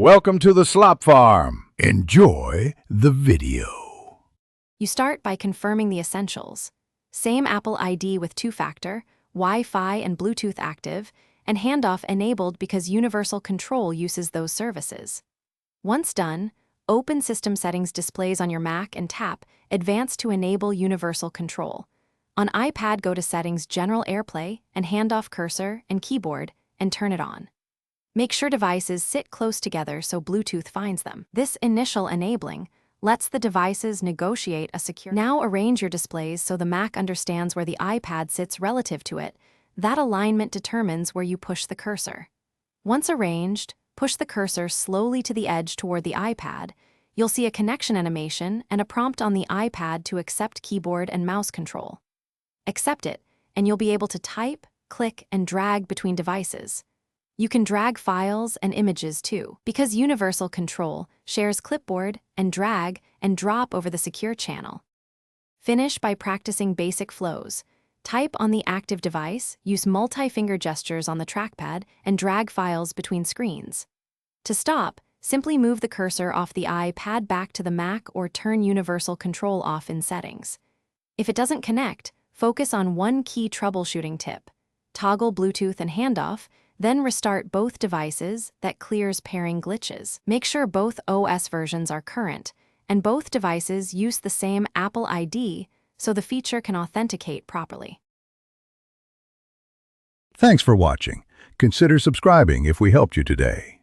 Welcome to the Slop Farm. Enjoy the video. You start by confirming the essentials. Same Apple ID with two-factor, Wi-Fi and Bluetooth active, and handoff enabled because universal control uses those services. Once done, open System Settings displays on your Mac and tap Advanced to enable universal control. On iPad, go to Settings, General AirPlay, and handoff cursor and keyboard, and turn it on. Make sure devices sit close together so Bluetooth finds them. This initial enabling lets the devices negotiate a secure. Now arrange your displays so the Mac understands where the iPad sits relative to it. That alignment determines where you push the cursor. Once arranged, push the cursor slowly to the edge toward the iPad. You'll see a connection animation and a prompt on the iPad to accept keyboard and mouse control. Accept it, and you'll be able to type, click, and drag between devices. You can drag files and images too, because universal control shares clipboard and drag and drop over the secure channel. Finish by practicing basic flows. Type on the active device, use multi-finger gestures on the trackpad, and drag files between screens. To stop, simply move the cursor off the iPad back to the Mac or turn universal control off in settings. If it doesn't connect, focus on one key troubleshooting tip. Toggle Bluetooth and handoff, then restart both devices. That clears pairing glitches. Make sure both OS versions are current, and both devices use the same Apple ID so the feature can authenticate properly. Thanks for watching. Consider subscribing if we helped you today.